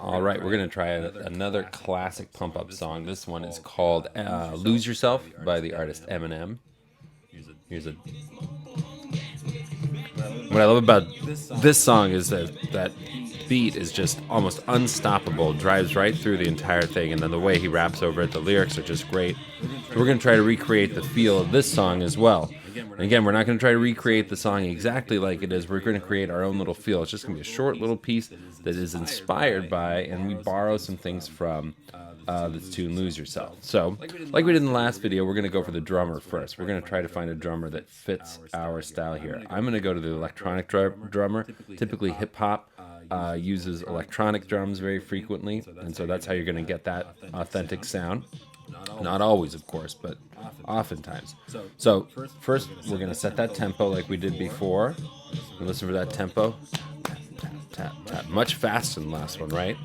All right, we're gonna try another classic pump-up song. This one is called "Lose Yourself" by the artist Eminem. Here's a. What I love about this song is that beat is just almost unstoppable, drives right through the entire thing, and then the way he raps over it, the lyrics are just great. So we're gonna try to recreate the feel of this song as well. And again, we're not going to try to recreate the song exactly like it is. We're going to create our own little feel. It's just going to be a short little piece that is inspired by, and we borrow some things from the tune Lose Yourself. So, like we did in the last video, we're going to go for the drummer first. We're going to try to find a drummer that fits our style here. I'm going to go to the electronic drummer. Typically hip-hop uses electronic drums very frequently, and so that's how you're going to get that authentic sound. Not always, of course, but oftentimes. So first, we're going to set that tempo like we did before. Listen for that tempo. Tap, tap, tap. Much faster than the last one, right?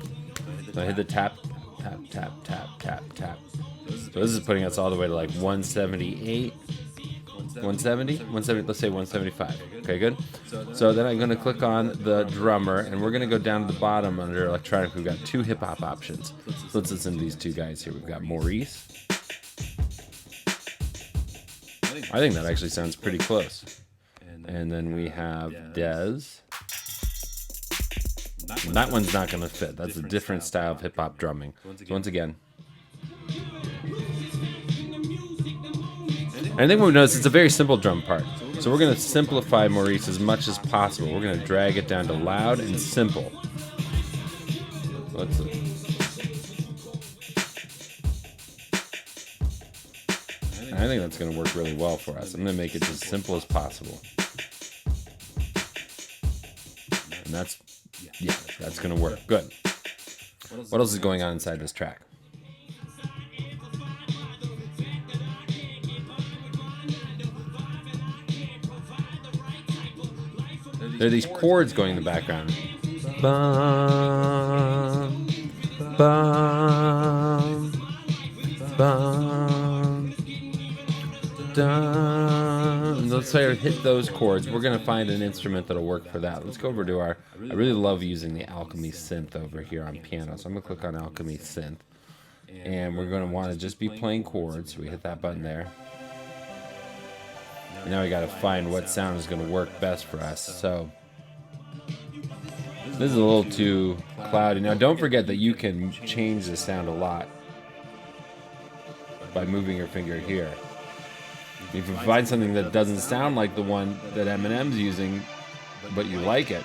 So I hit the tap, tap, tap, tap, tap, tap. So this is putting us all the way to like 178. 170? 170, let's say 175. Okay, good? So then I'm going to click on the drummer, and we're going to go down to the bottom under electronic. We've got two hip-hop options. So let's listen to these two guys here. We've got Maurice. I think that actually sounds pretty close. And then we have Dez. And that one's not going to fit. That's a different style of hip-hop drumming. So once again. I think we've noticed it's a very simple drum part. So we're going to simplify Maurice as much as possible. We're going to drag it down to loud and simple. Let's see. I think that's going to work really well for us. I'm going to make it as simple as possible. And that's going to work. Good. What else is going on inside this track? There are these chords going in the background. Bum, bum, bum, dum. Let's say hit those chords. We're going to find an instrument that'll work for that. Let's go over to our... I really love using the Alchemy synth over here on piano. So I'm going to click on Alchemy synth. And we're going to want to just be playing chords. So we hit that button there. Now we got to find what sound is going to work best for us. So this is a little too cloudy. Now don't forget that you can change the sound a lot by moving your finger here. If you find something that doesn't sound like the one that Eminem's using, but you like it,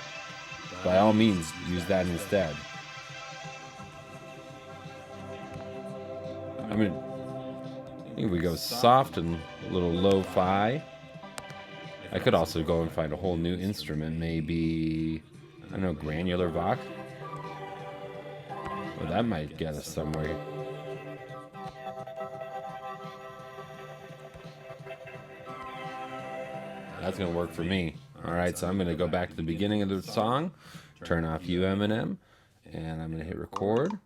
by all means use that instead. I think we go soft and a little lo-fi. I could also go and find a whole new instrument, maybe, I don't know, granular Vox? Well, that might get us somewhere. That's going to work for me. All right, so I'm going to go back to the beginning of the song, turn off You Eminem, and I'm going to hit record.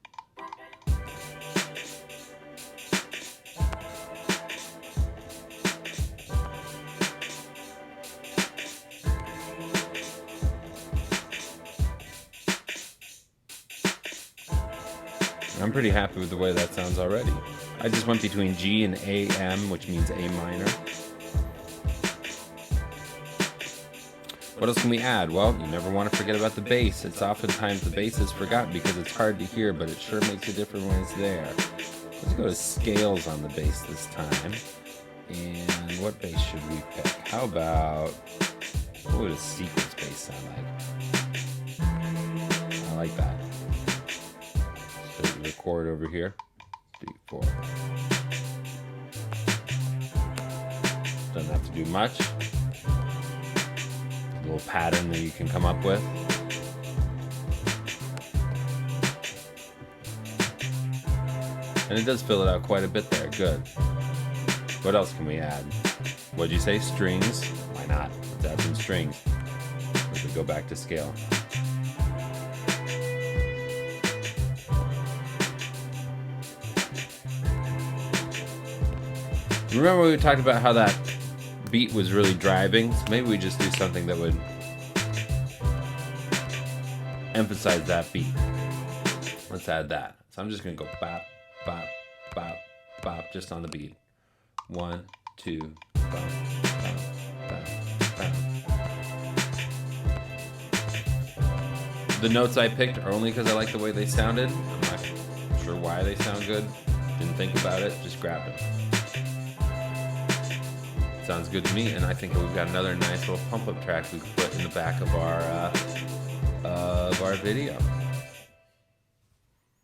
I'm pretty happy with the way that sounds already. I just went between G and AM, which means A minor. What else can we add? Well, you never want to forget about the bass. It's oftentimes the bass is forgotten because it's hard to hear, but it sure makes a difference when it's there. Let's go to scales on the bass this time. And what bass should we pick? How about, what would a sequence bass sound like? I like that. Record over here. 3, 4. Doesn't have to do much. A little pattern that you can come up with. And it does fill it out quite a bit there. Good. What else can we add? What'd you say? Strings? Why not? Let's add some strings. Let's go back to scale. Remember we talked about how that beat was really driving? So maybe we just do something that would emphasize that beat. Let's add that. So I'm just gonna go bop, bop, bop, bop, just on the beat. 1, 2, bop, bop, bop, bop. The notes I picked are only because I like the way they sounded. I'm not sure why they sound good. Didn't think about it, just grabbed them. Sounds good to me, and I think we've got another nice little pump-up track we can put in the back of our video.